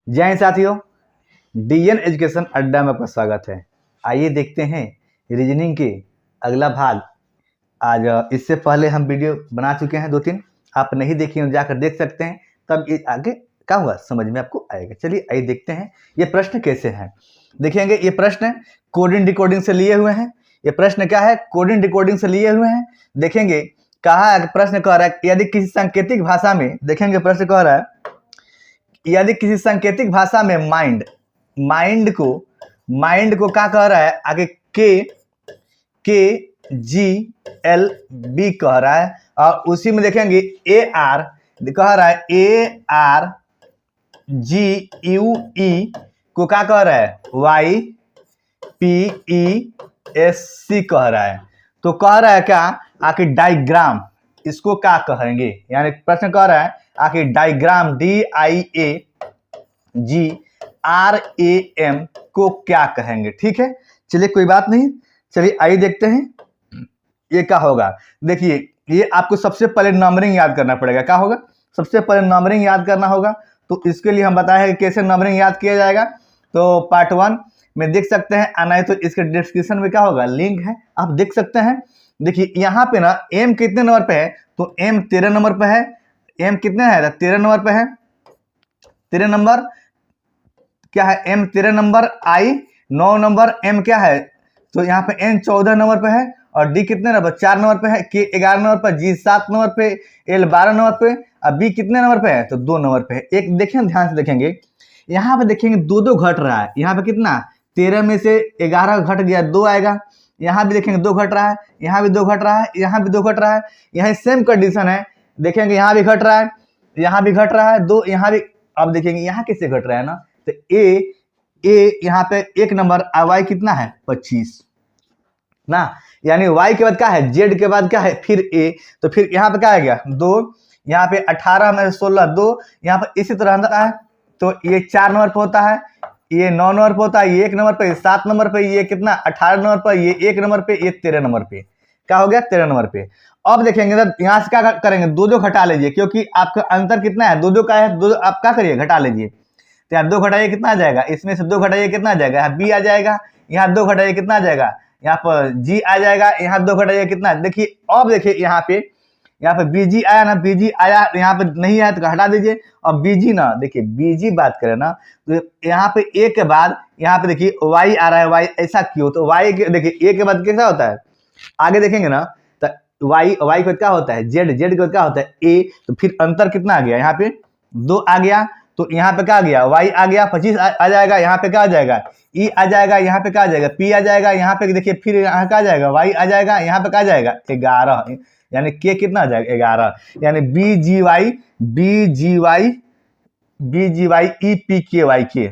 जय हिंद साथियों, DN education अड्डा में आपका स्वागत है। आइए देखते हैं रीजनिंग के अगला भाग। आज इससे पहले हम वीडियो बना चुके हैं 2-3, आप नहीं देखे हो जाकर देख सकते हैं, तब ये आगे क्या हुआ समझ में आपको आएगा। चलिए आइए देखते हैं ये प्रश्न कैसे हैं। देखेंगे ये प्रश्न कोडिंग डिकोडिंग से लिए हुए हैं। ये प्रश्न क्या है? कोडिंग डिकोडिंग से लिए हुए हैं। देखेंगे कहा प्रश्न कह रहा है यदि किसी सांकेतिक भाषा में, देखेंगे प्रश्न कह रहा है यदि किसी सांकेतिक भाषा में माइंड को क्या कह रहा है आगे के जी एल बी कह रहा है, और उसी में देखेंगे ए आर कह रहा है ए आर जी यू ई को क्या कह रहा है Y P E S C कह रहा है। तो कह रहा है क्या आखिर डायग्राम इसको क्या कहेंगे, यानी प्रश्न कह रहा है आखिर डायग्राम DIAGRAM को क्या कहेंगे। ठीक है, चलिए कोई बात नहीं, चलिए आइए देखते हैं ये क्या होगा। देखिए ये आपको सबसे पहले नंबरिंग याद करना पड़ेगा। क्या होगा? सबसे पहले नंबरिंग याद करना होगा। तो इसके लिए हम बताए हैं कि कैसे नंबरिंग याद किया जाएगा। तो पार्ट 1 में देख सकते हैं, आना है तो इसके डिस्क्रिप्शन में क्या होगा लिंक है, आप देख सकते हैं। देखिए यहाँ पे ना एम कितने नंबर पे है, तो एम 13 नंबर पे है। एम कितने है? 13 नंबर पे है। 13 नंबर क्या है? M 13 number. I 9 number. M क्या है? तो यहाँ पे एन 14 नंबर पे है। और डी कितने नंबर? 4 नंबर पे है। के 11 नंबर पे, जी 7 नंबर पे, एल 12 नंबर पे, और बी कितने नंबर पे है? तो 2 नंबर पे है। एक देखें ध्यान से देखेंगे, यहाँ पे देखेंगे 2 घट रहा है। यहाँ पे कितना? 13 में से 11 घट गया, 2 आएगा। यहाँ भी देखेंगे 2 घट रहा है, यहाँ भी 2 घट रहा है, यहाँ भी 2 घट रहा है। यहाँ सेम कंडीशन है, देखेंगे यहाँ भी घट रहा है, यहाँ भी घट रहा है 2, यहाँ भी। अब देखेंगे यहाँ कैसे घट रहा है ना, तो ए यहाँ पे 1 नंबर, वाई कितना है? 25 ना, यानी वाई के बाद क्या है? जेड के बाद क्या है? फिर ए। तो फिर यहाँ पे क्या आ गया? 2, यहाँ पे 18 में 16 2, यहाँ पे इसी तरह होता है। तो ये 4 नंबर पे होता है, ये 9 नंबर पे होता है, ये 1 नंबर पे, 7 नंबर पे, ये कितना? 18 नंबर पे, ये 1 नंबर पे, ये 13 नंबर पे। क्या हो गया? 13 नंबर पे। अब देखेंगे तो यहाँ से क्या करेंगे? 2 घटा लीजिए, क्योंकि आपका अंतर कितना है? 2 का है। 2 आप क्या करिए? घटा लीजिए। तो यहाँ 2 घटाइए कितना आ जाएगा? इसमें से 2 घटाइए कितना आ जाएगा? यहाँ बी आ जाएगा। यहाँ 2 घटाइए कितना आ जाएगा? यहाँ पर जी आ जाएगा। यहाँ 2 घटाइए कितना? देखिए अब देखिए यहाँ पे बीजी आया ना, बीजी आया, यहाँ पे नहीं आया तो हटा दीजिए। और बीजी ना, देखिए बीजी बात करें ना, तो यहाँ पे ए के बाद यहाँ पे देखिए वाई आ रहा है। वाई ऐसा क्यों? तो वाई देखिए ए के बाद कैसा होता है, आगे देखेंगे ना, तो वाई के बाद क्या होता है? जेड के बाद क्या होता है? ए। तो फिर अंतर कितना आ गया? यहाँ पे 2 आ गया। तो यहाँ पे क्या आ गया? वाई आ गया, 25 आ जाएगा। यहाँ पे क्या आ जाएगा? ई आ जाएगा। यहाँ पे क्या आ जाएगा? पी आ जाएगा। यहाँ पे देखिए फिर यहाँ क्या आ जाएगा? वाई आ जाएगा। यहाँ पे क्या आ जाएगा? 11, यानी के कितना आ जाएगा? 11, यानी बी जी वाई ई पी के वाई के,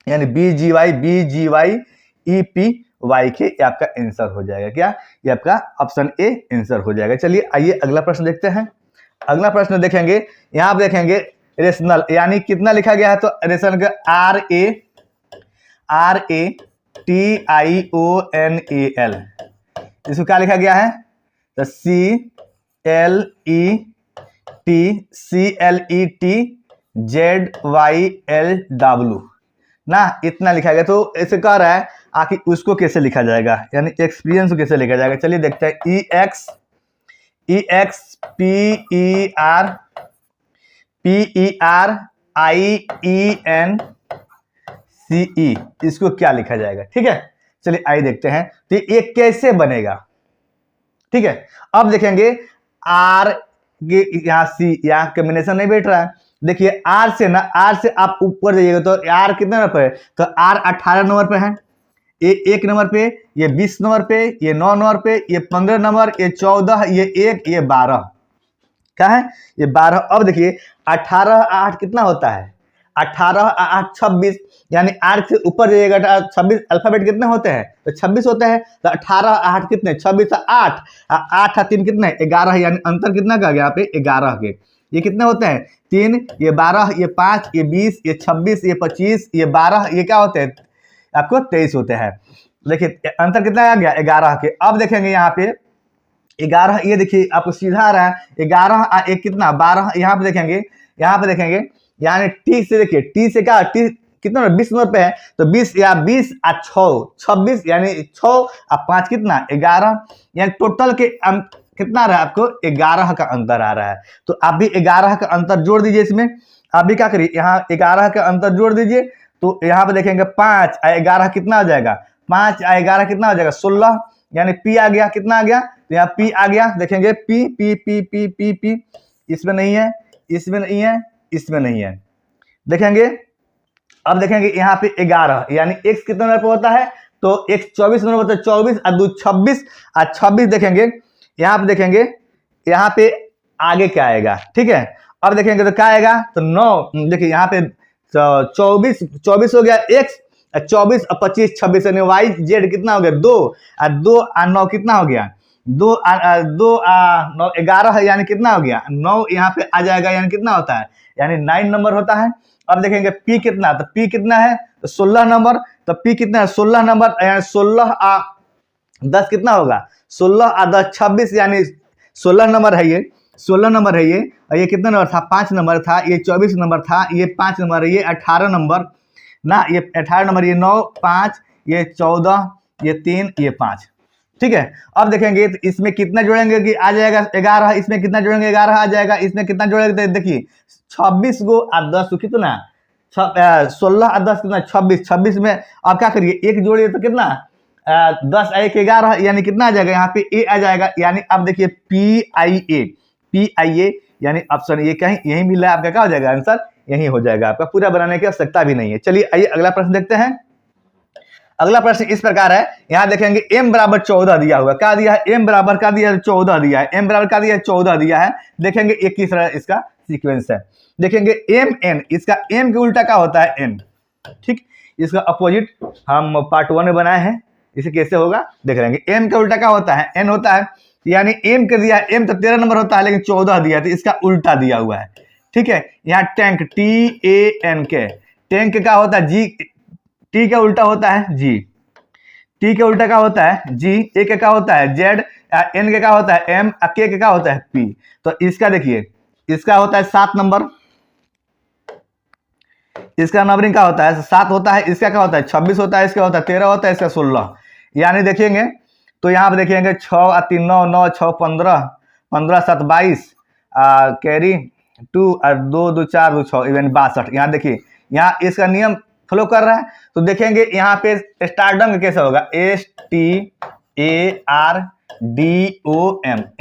यानी बी जी वाई ई पी वाई के, ये आपका आंसर हो जाएगा। क्या? ये आपका ऑप्शन ए आंसर हो जाएगा। चलिए आइए अगला प्रश्न देखते हैं। अगला प्रश्न देखेंगे, यहाँ पे देखेंगे रेशनल, यानी कितना लिखा गया है? तो रेशनल का RATIONAL, इसको क्या लिखा गया है? तो CLETZYLW ना, इतना लिखा गया। तो ऐसे कह रहा है आखिर उसको कैसे लिखा जाएगा, यानी एक्सपीरियंस को कैसे लिखा जाएगा। चलिए देखते हैं। EXPERIENCE, इसको क्या लिखा जाएगा? ठीक है, चलिए आइए देखते हैं तो ये कैसे बनेगा। ठीक है, अब देखेंगे आर के यहाँ सी, यहाँ कॉम्बिनेशन नहीं बैठ रहा है। देखिए आर से ना, आर से आप ऊपर जाइएगा तो आर कितने नंबर पे है? तो आर 18 नंबर पे है, ये 1 नंबर पे, ये 20 नंबर पे, ये 9 नंबर पे, ये 15 नंबर, ये 14, ये 1, ये 12। क्या है? ये 12। अब देखिए 18 8 कितना होता है? 18 8 26, यानी 8 से ऊपर जाइएगा 26। अल्फाबेट कितने होते हैं? तो 26 होते हैं। तो 18 8 कितने? 26 8, 8 3 कितने? 11, यानी अंतर कितना का गया यहाँ पे? 11 के। ये कितने होते हैं? 3, ये 12, ये 5, ये 20, ये 26, ये 25, ये 12, ये क्या होते हैं? आपको 23 होते हैं। देखिए अंतर कितना आ गया? 11 के। अब देखेंगे यहाँ पे 11, ये देखिए आपको सीधा आ रहा है 11 एक कितना 12, यहाँ पे देखेंगे, यानी टी से देखिए, टी से क्या, टी कितना 20 नंबर पे है, तो 20 या 20 और 6 26, यानी 6 और 5 कितना 11, यानी टोटल के कितना आ रहा है आपको 11 का अंतर आ रहा है। तो आप भी 11 का अंतर जोड़ दीजिए इसमें। आप भी क्या करिए, यहाँ 11 का अंतर जोड़ दीजिए, तो यहाँ पे देखेंगे 5 और 11 कितना आ जाएगा, 5 और 11 कितना हो जाएगा 16, यानी पी आ गया, कितना आ गया, तो यहाँ पी आ गया, देखेंगे P P P P P P, इसमें नहीं है, इसमें नहीं है, इसमें नहीं है, देखेंगे। अब देखेंगे यहाँ पे 11, यानी x कितने नंबर पे होता है, तो x 24 नंबर होता है, 24 और 2 26 और 26, देखेंगे यहाँ पे, देखेंगे यहाँ पे आगे क्या आएगा, ठीक है। अब देखेंगे तो क्या आएगा, तो 9, देखिए यहाँ पे 24 हो गया x, 24 और 25 26, यानी वाई जेड कितना हो गया 2 और 2 और 9 कितना हो गया 2 2 9 11 है, यानी कितना हो गया 9 यहाँ पे आ जाएगा, यानी कितना होता है, यानी 9 नंबर होता है। अब देखेंगे p कितना, तो p कितना है, तो 16 नंबर, तो p कितना है 16 नंबर, यानी 16 और 10 कितना होगा, 16 और 10 26, यानी 16 नंबर है ये, 16 नंबर है ये, और ये कितना नंबर था 5 नंबर था, ये 24 नंबर था, ये 5 नंबर है, ये 18 नंबर ना, ये 18 नंबर, ये 9 5, ये 14, ये 3, ये 5, ठीक है। अब देखेंगे तो इसमें कितना जोड़ेंगे कि आ जाएगा 11, इसमें कितना जोड़ेंगे 11 आ जाएगा, इसमें कितना जोड़ेंगे, देखिए 26 को और 10 को कितना 16 और 10 कितना 26, 26 में आप क्या करिए एक जोड़िए तो कितना 10 और 1 11, यानी कितना आ जाएगा, यहाँ पे ए आ जाएगा, यानी अब देखिए PIA, यानी ऑप्शन ये कहीं यही मिल रहा है आपका, क्या हो जाएगा आंसर यही हो जाएगा आपका, पूरा बनाने की आवश्यकता भी नहीं है। चलिए आइए अगला प्रश्न देखते हैं। अगला प्रश्न इस प्रकार है, यहाँ देखेंगे m बराबर 14 दिया हुआ, क्या दिया है, m बराबर का दिया है 14 दिया है, m बराबर का दिया है 14 दिया है। देखेंगे एक किस तरह इसका सीक्वेंस है, देखेंगे mn, इसका m के उल्टा क्या होता है n, ठीक, इसका अपोजिट हम पार्ट 1 में बनाए हैं, इसे कैसे होगा देख लेंगे। m का उल्टा क्या होता है n होता है, यानी m के दिया है, m तो 13 नंबर होता है लेकिन 14 दिया है, तो इसका उल्टा दिया हुआ है, ठीक है। यहाँ टैंक TANK, टैंक क्या होता है जी, टी का उल्टा होता है जी, टी के उल्टा क्या होता है जी, ए का क्या होता है जेड, एन के क्या होता है एम, के क्या होता है पी। तो इसका देखिए, इसका होता है 7 नंबर, इसका नंबरिंग क्या होता है 7 होता है, इसका क्या होता है 26 होता है, इसका होता है 13 होता है, इसका 16, यानी देखेंगे तो यहाँ पे देखेंगे 6 और 3 9 9 6 15 15 7 22, कैरी 2 और 2 2 4 2 6, इवन 62। यहाँ देखिए यहाँ इसका नियम फॉलो कर रहा है, तो देखेंगे यहाँ पे स्टारडम कैसा होगा STARDOM,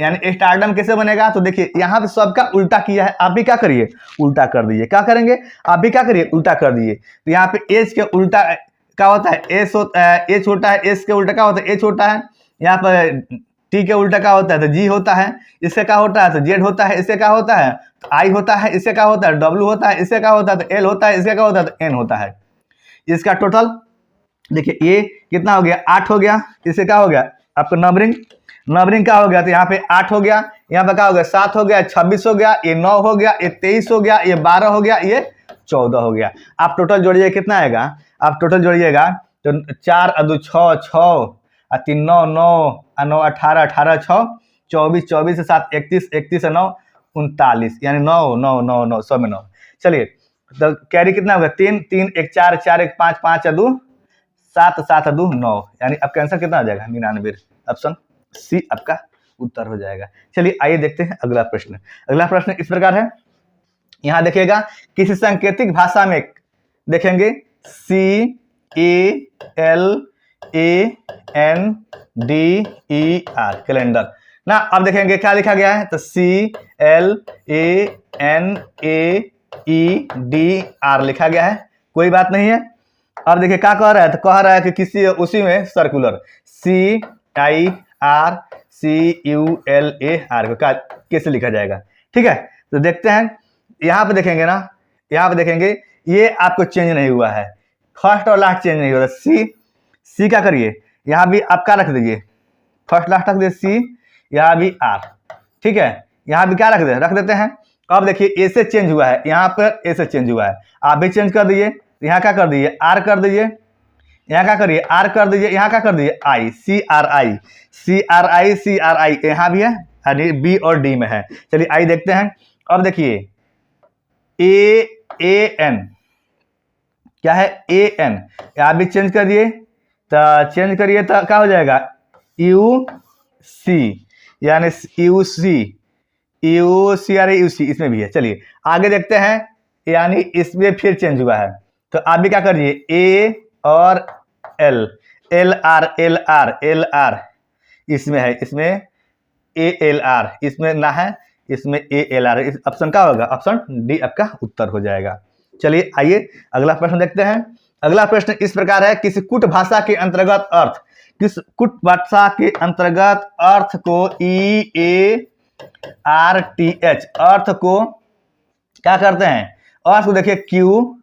यानी स्टारडम कैसे बनेगा, तो देखिए यहाँ पे सबका उल्टा किया है, आप भी क्या करिए उल्टा कर दीजिए, क्या करेंगे आप भी क्या करिए उल्टा कर दीजिए। तो यहाँ पे एच के उल्टा क्या होता है एच होता है, एस के उल्टा क्या होता है एच होता है, यहाँ पर टी के उल्टा क्या होता है तो जी होता है, इससे क्या होता है तो जेड होता है, इससे क्या होता है आई होता है, इससे क्या होता है डब्ल्यू होता है, इससे क्या होता है तो एल होता है, इससे क्या होता है तो एन होता है। इसका टोटल देखिए ये कितना हो गया 8 हो गया, इससे क्या हो गया आपका नंबरिंग क्या हो गया, तो यहाँ पे 8 हो गया, यहाँ पे क्या हो गया 7 हो गया, 26 हो गया, ये 9 हो गया, ये 23 हो गया, ये 12 हो गया, ये 14 हो गया। आप टोटल जोड़िए कितना आएगा, आप टोटल जोड़िएगा तो 4 और 2 6 6 और 3 9 9 और 9 18 18 6 24 24 से 7 31 31 और 9 39, यानी 9 9 9 9 100 में 9। चलिए तो कैरी कितना होगा 3 3 1 4 4 1 5 5 2 7 7 2 9, यानी आपका आंसर कितना आ जाएगा 99, ऑप्शन सी आपका उत्तर हो जाएगा। चलिए आइए देखते हैं अगला प्रश्न। अगला प्रश्न इस प्रकार है, यहाँ देखिएगा किसी सांकेतिक भाषा में देखेंगे CALENDER ना, अब देखेंगे क्या लिखा गया है तो CLANEDR लिखा गया है, कोई बात नहीं है। अब देखिए क्या कह रहा है, तो कह रहा है कि किसी उसी में सर्कुलर CIRCULAR को कैसे लिखा जाएगा, ठीक है। तो देखते हैं यहाँ पे देखेंगे ना, यहाँ पे देखेंगे ये आपको चेंज नहीं हुआ है, फर्स्ट और लास्ट चेंज नहीं हुआ, सी क्या करिए यहाँ भी आप क्या रख दीजिए फर्स्ट लास्ट रख दीजिए C, यहाँ भी R, ठीक है, यहाँ भी क्या रख देते हैं। अब देखिए ए से चेंज हुआ है, यहाँ पर ए से चेंज हुआ है, आप भी चेंज कर दीजिए, यहाँ क्या कर दीजिए R कर दीजिए, यहाँ क्या करिए आर कर दीजिए, यहाँ क्या कर दीजिए I, C R I, C R I, C R I यहाँ भी है यानी बी और डी में है। चलिए आई देखते हैं। अब देखिए ए एन क्या है, ए एन यहाँ भी चेंज कर दिए, तो चेंज करिए तो क्या हो जाएगा यू सी, यानी U C, U C R U C इसमें भी है। चलिए आगे देखते हैं, यानी इसमें फिर चेंज हुआ है, तो आप भी क्या करिए ए और L, L R L R L R इसमें है, इसमें ए एल आर इसमें ना है, इसमें ए एल आर, इस ऑप्शन का होगा, ऑप्शन डी आपका उत्तर हो जाएगा। चलिए आइए अगला प्रश्न देखते हैं। अगला प्रश्न इस प्रकार है, किसी कुट भाषा के अंतर्गत अर्थ, किस कुट भाषा के अंतर्गत अर्थ को E A R T H earth को क्या करते हैं, अर्थ को देखिए Q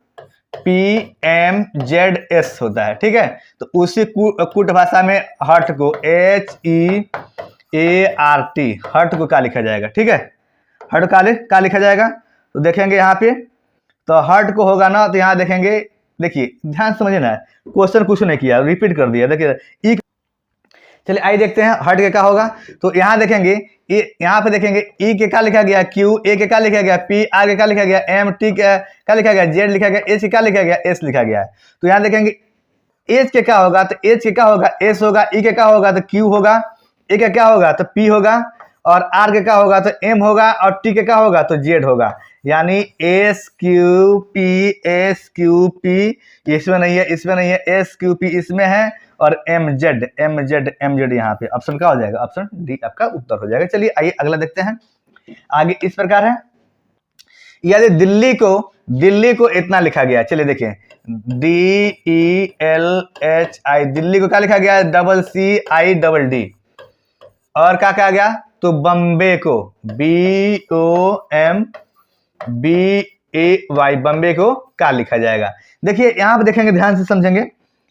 P M Z S होता है, ठीक है। तो उसी कुट भाषा में हर्ट को H E A R T heart को क्या लिखा जाएगा, ठीक है, हर्ट का लिखा जाएगा। तो देखेंगे यहाँ पे, तो हर्ट को होगा ना, तो यहाँ देखेंगे, देखिए ध्यान समझिए ना, क्वेश्चन कुछ नहीं किया, रिपीट कर दिया, देखिए ई। चलिए आई देखते हैं हर्ट के क्या होगा। तो यहाँ देखेंगे यहाँ पे देखेंगे ई के क्या लिखा गया, क्यू, ए के क्या लिखा गया, पी, आर के क्या लिखा गया, एम, टी के क्या लिखा गया, जेड लिखा गया, एच के क्या लिखा गया, एस लिखा गया है। तो यहाँ देखेंगे एच के क्या होगा, तो एच के क्या होगा, एस होगा, ई के क्या होगा तो क्यू होगा, ए के क्या होगा तो पी होगा, और आर के क्या होगा तो एम होगा, और टी के क्या होगा तो जेड होगा। यानी एस क्यू पी इसमें नहीं है, इसमें नहीं है, एस क्यू पी इसमें है, और एम जेड यहाँ पे ऑप्शन क्या हो जाएगा, ऑप्शन डी आपका उत्तर हो जाएगा। चलिए आइए अगला देखते हैं। आगे इस प्रकार है, यदि दिल्ली को इतना लिखा गया, चलिए देखिए D E L H I, Delhi को क्या लिखा गया, double C I double D, और क्या कहा गया तो बम्बे को B O M B A Y, Bombay को क्या लिखा जाएगा। देखिए यहाँ पे देखेंगे, ध्यान से समझेंगे,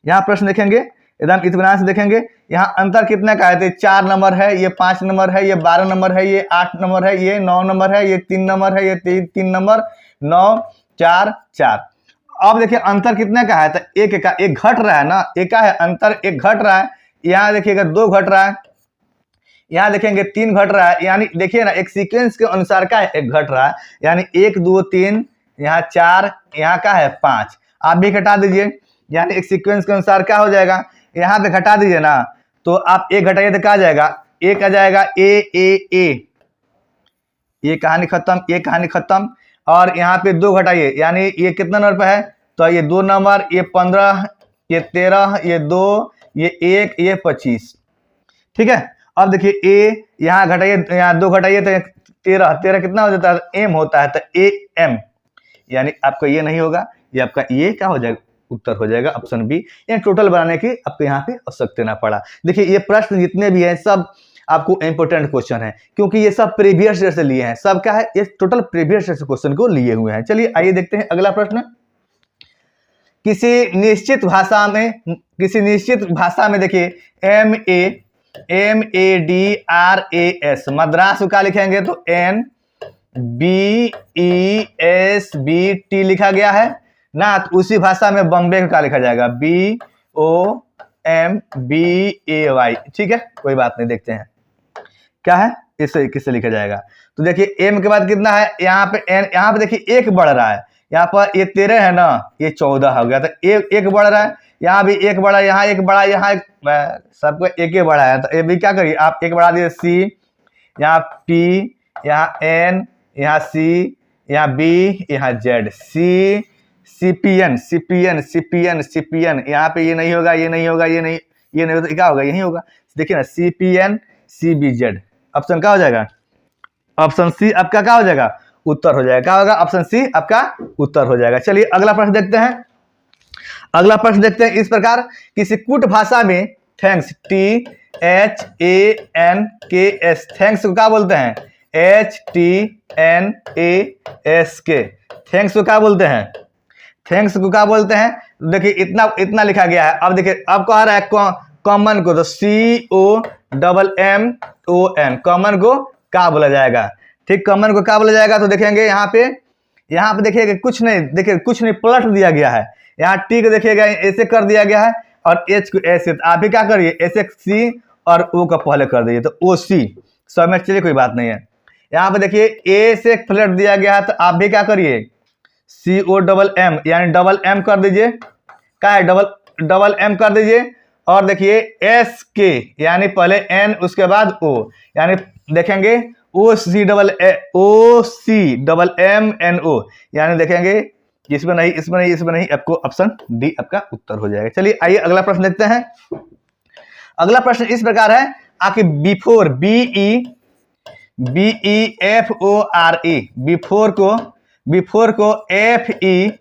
यहाँ प्रश्न देखेंगे एकदम इत्मीनान से देखेंगे, यहाँ अंतर कितना का है, 4 नंबर है, ये 5 नंबर है, ये 12 नंबर है, ये 8 नंबर है, ये 9 नंबर है, ये 3 नंबर है, ये 3 नंबर, 9 4 4। अब देखिए अंतर कितने का है, तो एक घट रहा है ना, एक का है अंतर, एक घट रहा है, यहाँ देखिएगा 2 घट रहा है, यहाँ देखेंगे 3 घट रहा है, यानी देखिए ना एक सीक्वेंस के अनुसार का है, एक घट रहा है, यानी 1 2 3, यहाँ 4, यहाँ का है 5, आप भी घटा दीजिए, यानी एक सीक्वेंस के अनुसार क्या हो जाएगा, यहाँ पे घटा दीजिए ना, तो आप एक घटाइए तो क्या आ जाएगा, एक आ जाएगा ए, ये कहानी खत्म, ये कहानी खत्म, और यहाँ पे 2 घटाइए, यानी ये कितना नंबर पे है, तो ये 2 नंबर, ये 15, ये 13, ये 2, ये 1, ये 25, ठीक है। अब देखिए ए यहाँ घटाइए, यहाँ 2 घटाइए तो 13 कितना हो जाता है, एम होता है, तो ए एम, यानी आपका ये नहीं होगा, ये आपका ये क्या हो जाएगा, उत्तर हो जाएगा ऑप्शन बी। यानी टोटल बनाने की आपको यहाँ पे आवश्यकता ना पड़ा। देखिए ये प्रश्न जितने भी हैं सब आपको इंपोर्टेंट क्वेश्चन है, क्योंकि ये सब प्रीवियस ईयर से लिए हैं, सब क्या है ये टोटल प्रीवियस ईयर से क्वेश्चन को लिए हुए हैं। चलिए आइए देखते हैं अगला प्रश्न। किसी निश्चित भाषा में देखिए MADRAS मद्रास का लिखेंगे तो NBESBT लिखा गया है ना, तो उसी भाषा में बम्बे का लिखा जाएगा BOMBAY, ठीक है, कोई बात नहीं, देखते हैं क्या है, इससे किससे लिखा जाएगा। तो देखिए एम के बाद कितना है, यहाँ पे एन, यहाँ पे देखिए एक बढ़ रहा है, यहाँ पर ये 13 है ना, ये 14 हो गया, तो एक बढ़ रहा है, यहाँ भी एक बढ़ा, यहाँ एक बढ़ा, यहाँ सबको एक ही बढ़ा है, तो ये भी क्या करिए आप एक बढ़ा दीजिए, सी, यहाँ पी, यहाँ एन, यहाँ सी, यहाँ बी, यहाँ जेड, सी CPN, यहाँ पे ये नहीं होगा, ये नहीं होगा, ये नहीं होगा, तो क्या होगा, यही होगा, देखिए ना CPN CBZ, ऑप्शन क्या हो जाएगा, ऑप्शन सी आपका क्या हो जाएगा, उत्तर हो जाएगा, क्या होगा, ऑप्शन सी आपका उत्तर हो जाएगा। चलिए अगला प्रश्न देखते हैं। अगला प्रश्न देखते हैं इस प्रकार, किसी कुट भाषा में थैंक्स THANKS थैंक्स को क्या बोलते हैं, HTNASK थैंक्स को क्या बोलते हैं, थैंक्स को क्या बोलते हैं। देखिए इतना लिखा गया है। अब देखिए अब कह रहा है कॉमन को, तो COMMON कॉमन को क्या बोला जाएगा, ठीक, कॉमन को क्या बोला जाएगा। तो देखेंगे यहाँ पे देखिएगा कुछ नहीं, देखिए कुछ नहीं, पलट दिया गया है, यहाँ टी को देखिएगा ऐसे कर दिया गया है, और एच को एस से, तो आप भी क्या करिए एस एक्स सी और ओ का पहले कर दीजिए, तो ओ सी सब में, चलिए कोई बात नहीं है। यहाँ पे देखिए ए से फ्लैट दिया गया है, तो आप भी क्या करिए सी ओ डबल एम यानी डबल एम कर दीजिए, क्या है डबल एम कर दीजिए। और देखिए एस के यानी पहले एन उसके बाद ओ, यानी देखेंगे O C double M N O, यानी देखेंगे इसमें नहीं इसमें नहीं इसमें नहीं, आपको ऑप्शन डी आपका उत्तर हो जाएगा। चलिए आइए अगला प्रश्न देखते हैं। अगला प्रश्न इस प्रकार है आपके बिफोर BEFORE, बिफोर को FEBERO,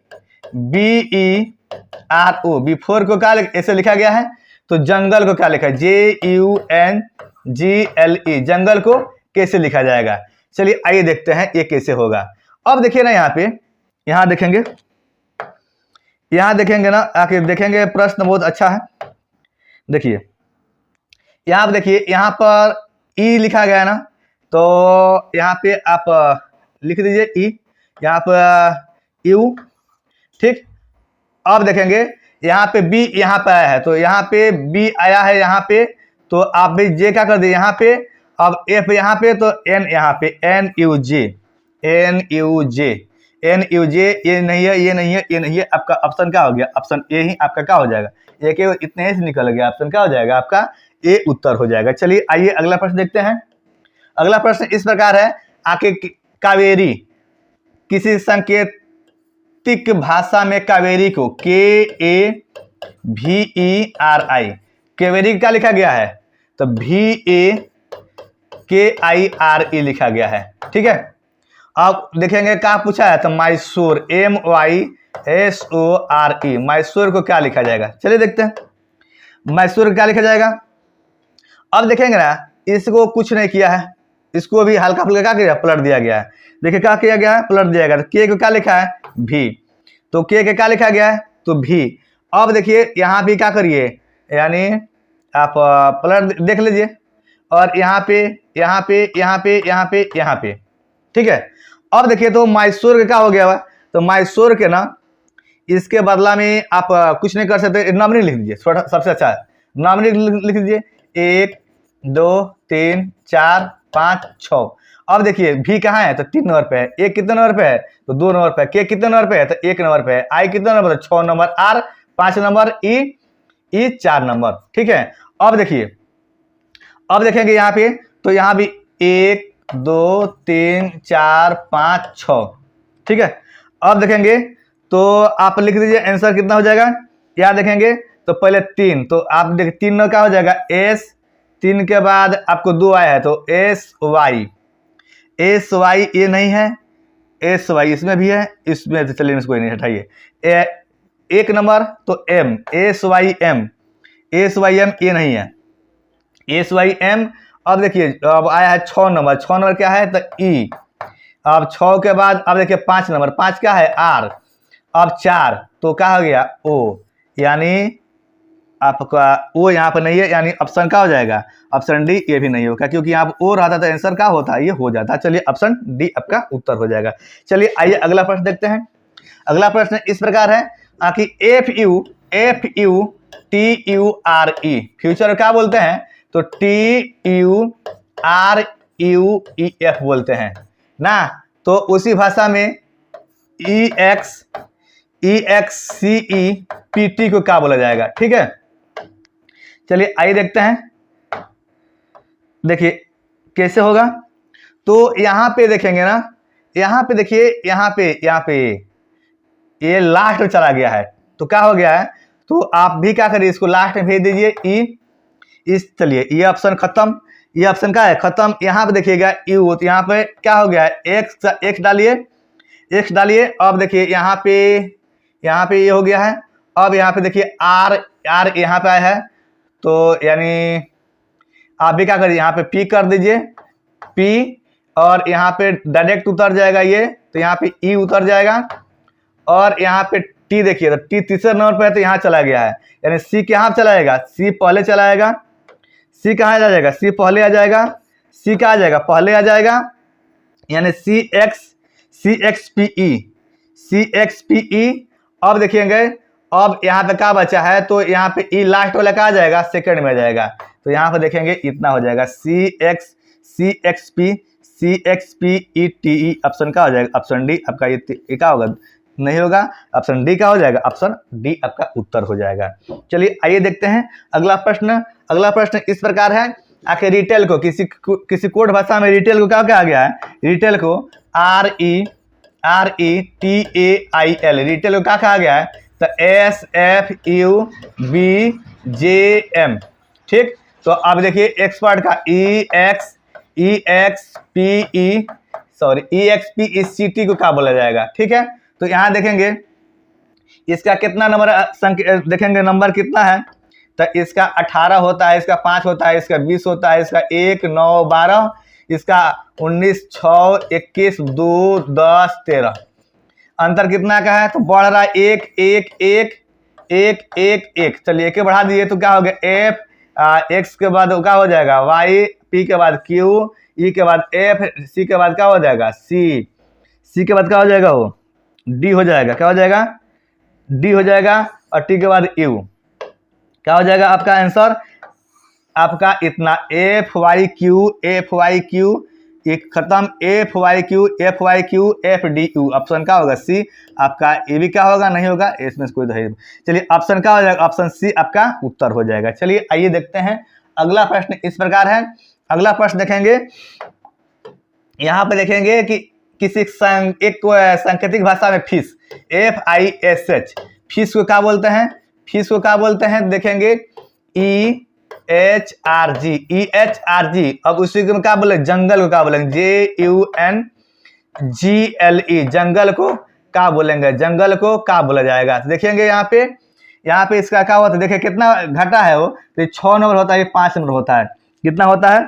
बिफोर को क्या ऐसे लिखा गया है, तो जंगल को क्या लिखा है JUNGLE, जंगल को कैसे लिखा जाएगा। चलिए आइए देखते हैं ये कैसे होगा। अब देखिए ना यहाँ पे, यहाँ देखेंगे ना आके देखेंगे, प्रश्न बहुत अच्छा है। देखिए यहाँ पर, देखिए यहाँ पर ई लिखा गया है ना, तो यहाँ पे आप लिख दीजिए ई, यहाँ पर यू, ठीक। अब देखेंगे यहाँ पे बी यहाँ पे आया है, तो यहाँ पे बी आया है यहाँ पे, तो आप भी जे क्या कर दिए यहाँ पे, अब एफ यहाँ पे, तो एन यहाँ पे NUJ, ये नहीं है ये नहीं है ये नहीं है, आपका ऑप्शन क्या हो गया, ऑप्शन ए ही आपका क्या हो जाएगा, एक इतने ही से निकल गया, ऑप्शन क्या हो जाएगा आपका ए उत्तर हो जाएगा। चलिए आइए अगला प्रश्न देखते हैं। अगला प्रश्न इस प्रकार है आके कावेरी, किसी सांकेतिक भाषा में कावेरी को KAVERI, कावेरी क्या लिखा गया है, तो VAKIRE लिखा गया है, ठीक है। अब देखेंगे क्या पूछा है, तो मैसूर MYSORE, मैसूर को क्या लिखा जाएगा। चलिए देखते हैं मैसूर क्या लिखा जाएगा। अब देखेंगे ना, इसको कुछ नहीं किया है, इसको भी हल्का फुल्का क्या किया, पलट दिया गया है। देखिए क्या किया गया है, पलट दिया गया। तो के को क्या लिखा है भी, तो के क्या लिखा गया है, तो भी। अब देखिए यहाँ भी क्या करिए, यानी आप पलट देख लीजिए, और यहाँ पे यहाँ पे यहाँ पे यहाँ पे यहाँ पे, ठीक है। अब देखिए तो मैसूर का क्या हो गया हुआ, तो मैसूर के ना इसके बदला में आप कुछ नहीं कर सकते, नॉमिनी लिख दीजिए, छोटा सबसे अच्छा है नॉमिनी लिख दीजिए, 1 2 3 4 5 6। अब देखिए भी कहाँ है, तो 3 नंबर पे है, एक कितने नंबर पे है, तो 2 नंबर पे है, के कितने नंबर पे है, तो 1 नंबर पे है, आई कितने नंबर, तो 6 number, R 5 number, E 4 number, ठीक है। अब देखिए, अब देखेंगे यहाँ पे, तो यहाँ भी 1 2 3 4 5 6, ठीक है। अब देखेंगे तो आप लिख दीजिए आंसर कितना हो जाएगा, क्या देखेंगे, तो पहले 3, तो आप देखिए 3 क्या हो जाएगा S, 3 के बाद आपको 2 आया है, तो SY ये नहीं है, SY इसमें भी है, इसमें तो चलिए इसको नहीं हटाइए। 1 नंबर तो M, SYM ये नहीं है, SYM। अब देखिए अब आया है 6 नंबर क्या है, तो E। अब 6 के बाद अब देखिए 5 नंबर, 5 क्या है, R। अब 4 तो क्या हो गया, O, यानी आपका O यहाँ पर नहीं है, यानी ऑप्शन क्या हो जाएगा, ऑप्शन डी, ये भी नहीं होगा, क्योंकि यहाँ O रहता तो आंसर क्या होता है, ये हो जाता। चलिए ऑप्शन डी आपका उत्तर हो जाएगा। चलिए आइए अगला प्रश्न देखते हैं। अगला प्रश्न इस प्रकार है कि FUTURE, फ्यूचर क्या बोलते हैं, तो TURUEF बोलते हैं ना, तो उसी भाषा में EXCEPT को क्या बोला जाएगा, ठीक है। चलिए आइए देखते हैं, देखिए कैसे होगा। तो यहाँ पे देखेंगे ना, यहाँ पे देखिए, यहाँ पे ये लास्ट में चला गया है, तो क्या हो गया है, तो आप भी क्या करिए, इसको लास्ट में भेज दीजिए चलिए ये ऑप्शन खत्म, ये ऑप्शन क्या है खत्म। यहाँ पे देखिएगा यू, तो यहाँ पे क्या हो गया है, एक्स डालिए। अब देखिए यहाँ पे ये हो गया है। अब यहाँ पे देखिए आर यहाँ पे आया है, तो यानी आप भी क्या करिए, यहाँ पे पी कर दीजिए, पी, और यहाँ पे डायरेक्ट उतर जाएगा ये, तो यहाँ पे ई उतर जाएगा, और यहाँ पे टी देखिए, तो टी तीसरे नंबर पे है, तो यहाँ चला गया है, यानी सी कहाँ चला जाएगा, सी पहले चला जाएगा, सी कहाँ आ जाएगा, सी पहले आ जाएगा, सी कहाँ आ जाएगा, पहले आ जाएगा, यानी CXPE। अब देखिएंगे, अब यहाँ पे क्या बचा है, तो यहाँ पे ई लास्ट वाला क्या आ जाएगा, सेकंड में जाएगा। तो यहाँ पे देखेंगे इतना हो जाएगा CXP ऑप्शन क्या हो जाएगा, ऑप्शन डी आपका। ये क्या होगा, नहीं होगा, ऑप्शन डी क्या हो जाएगा, ऑप्शन डी आपका उत्तर हो जाएगा। चलिए आइए देखते हैं अगला प्रश्न। अगला प्रश्न इस प्रकार है, आखिर रिटेल को किसी कोड भाषा में रिटेल को क्या कहा गया है, रिटेल को RETAIL रिटेल को क्या कहा गया है, तो SFUBJM। ठीक, तो अब देखिए एक्सपर्ट का EXPECT को क्या बोला जाएगा। ठीक है, तो यहाँ देखेंगे इसका कितना नंबर देखेंगे, नंबर कितना है, तो इसका 18 होता है, इसका 5 होता है, इसका 20 होता है, इसका 1 9 12, इसका 19 6 21 2 10 13। अंतर कितना का है, तो बढ़ रहा है 1 1 1 1 1 1। चलिए एक बढ़ा दिए तो क्या हो गया, F X के बाद क्या हो जाएगा Y, P के बाद Q, E के बाद F, C के बाद क्या हो जाएगा C के बाद क्या हो जाएगा, वो D हो जाएगा। क्या हो जाएगा, D हो जाएगा, और T के बाद U। क्या हो जाएगा आपका आंसर, आपका इतना FYQ एक खत्म, FYQ FDU। ऑप्शन क्या होगा, सी आपका। ये भी क्या होगा, नहीं होगा, इसमें कोई नहीं। चलिए ऑप्शन क्या हो जाएगा, ऑप्शन सी आपका उत्तर हो जाएगा। चलिए आइए देखते हैं अगला प्रश्न इस प्रकार है। अगला प्रश्न देखेंगे, यहाँ पे देखेंगे कि किसी एक सांकेतिक भाषा में फीस FISH, फीस को क्या बोलते हैं, फीस को क्या बोलते हैं, देखेंगे EHRG। अब उसी को क्या बोले, जंगल को क्या बोलेंगे, JUNGLE, जंगल को क्या बोलेंगे, जंगल को क्या बोला जाएगा। देखेंगे यहाँ पे इसका क्या होता है, देखिए कितना घटा है वो, तो 6 नंबर होता है, ये 5 नंबर होता है। कितना होता है,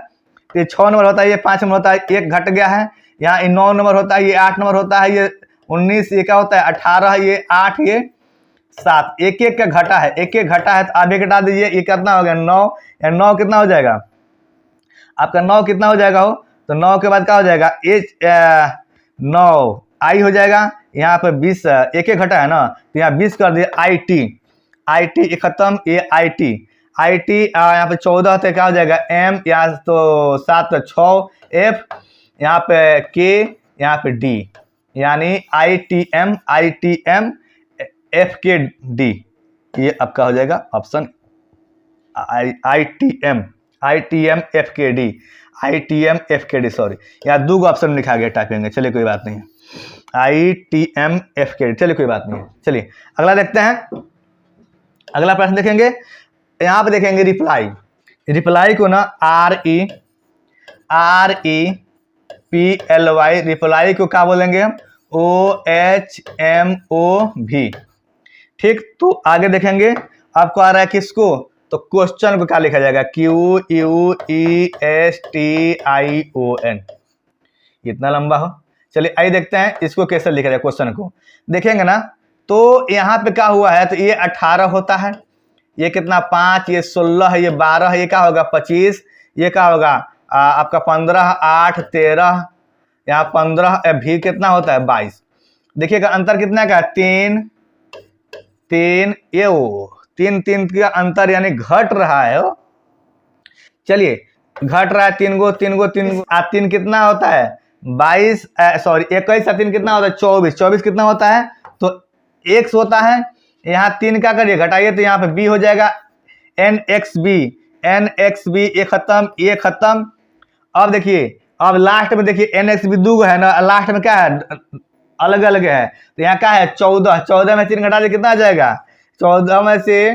ये 6 नंबर होता है, ये 5 नंबर होता है, एक घट गया है। यहाँ 9 नंबर होता है, ये 8 नंबर होता है, ये 19, ये क्या होता है 18, ये 8, ये 7, एक एक का घटा है, एक एक घटा है, तो आगे घटा दीजिए, ये कितना हो गया 9, या 9 कितना हो जाएगा आपका, 9 कितना हो जाएगा हो, तो 9 के बाद क्या हो जाएगा 9 आई हो जाएगा। यहाँ पे 20 एक एक घटा है ना, तो यहाँ 20 कर दिए, IT खत्म, ये IT यहाँ पे 14 तो क्या हो जाएगा M, यहाँ तो 7 6 F, यहाँ पे K, यहाँ पे D, यानी ITM FKD, ये आपका हो जाएगा ऑप्शन ITM FKD। सॉरी, यहाँ 2 ऑप्शन लिखा गया टाइपिंग में, चलिए कोई बात नहीं है, ITM FKD, चलिए कोई बात नहीं है। चलिए अगला देखते हैं, अगला प्रश्न देखेंगे। यहाँ पे देखेंगे रिप्लाई को ना REPLY, रिप्लाई को क्या बोलेंगे हम, OHMOV। ठीक, तो आगे देखेंगे आपको आ रहा है किसको, तो क्वेश्चन को क्या लिखा जाएगा, QUESTION, इतना लंबा हो। चलिए आइए देखते हैं इसको कैसे लिखा जाए, क्वेश्चन को देखेंगे ना। तो यहाँ पे क्या हुआ है, तो ये 18 होता है, ये कितना 5, ये 16 है, ये 12 है, ये क्या होगा 25, ये क्या होगा आपका 15, 8 13, यहाँ 15, भी कितना होता है 22। देखिएगा अंतर कितना का, 3 ये 3 का अंतर, यानी घट रहा है वो। चलिए घट रहा है 3 गो 3 कितना होता है 22, सॉरी 21 से 3 कितना होता है 24 कितना होता है, तो x होता है। यहाँ 3 क्या करिए घटाइए, तो यहाँ पे b हो जाएगा NXB, ये खत्म। अब देखिए, अब लास्ट में देखिए NXB 2 है ना, लास्ट में क्या है अलग अलग है, तो यहाँ क्या है 14 में 3 घटा दीजिए, कितना आ जाएगा 14 में से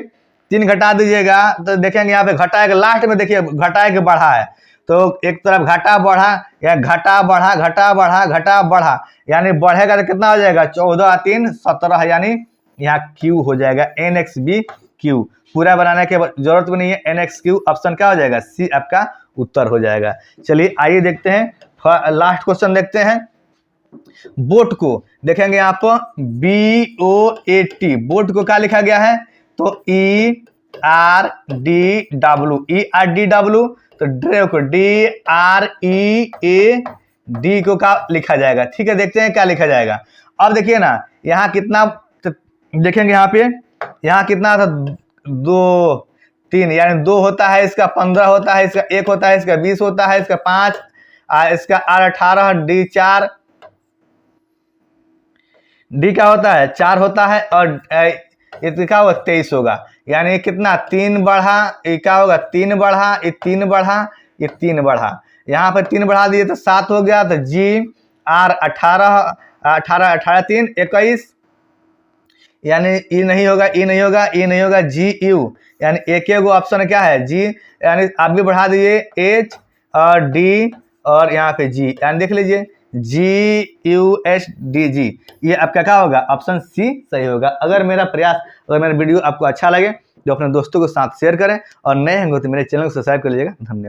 3 घटा दीजिएगा, तो देखेंगे यहाँ पे घटाए के लास्ट में देखिए घटाए के बढ़ा है, तो एक तरफ घटा बढ़ा या घटा बढ़ा, यानी बढ़ेगा तो कितना हो जाएगा 14 3 17, यानी यहाँ Q हो जाएगा NXB Q। पूरा बनाने के जरूरत भी नहीं है, NXQ ऑप्शन क्या हो जाएगा, C आपका उत्तर हो जाएगा। चलिए आइए देखते हैं लास्ट क्वेश्चन देखते हैं। बोट को देखेंगे आप BOAT, बोट को क्या लिखा गया है, तो ERDW, तो ड्रेव को DREAD को क्या लिखा जाएगा। ठीक है, देखते हैं क्या लिखा जाएगा। अब देखिए ना यहाँ कितना, तो देखेंगे यहाँ पे यहाँ कितना था 2 3, यानी 2 होता है इसका, 15 होता है इसका, 1 होता है इसका, 20 होता है इसका, 5 इसका, R 18, D 4, D क्या होता है 4 होता है, और ये क्या होगा 23 होगा। यानी कितना 3 बढ़ा, ये क्या होगा 3 बढ़ा, ये 3 बढ़ा, ये 3 बढ़ा, यहाँ पर 3 बढ़ा दिए तो 7 हो गया। तो G R 18 18 3 21, यानी ई नहीं होगा, ई नहीं होगा, ई नहीं होगा, G U, यानी एक ऑप्शन क्या है G, यानी आप भी बढ़ा दीजिए H और D और यहाँ पे G, यानी देख लीजिए GUHDG, ये आपका क्या होगा ऑप्शन C सही होगा। अगर मेरा वीडियो आपको अच्छा लगे तो अपने दोस्तों के साथ शेयर करें, और नए होंगे तो मेरे चैनल को सब्सक्राइब कर लीजिएगा। धन्यवाद।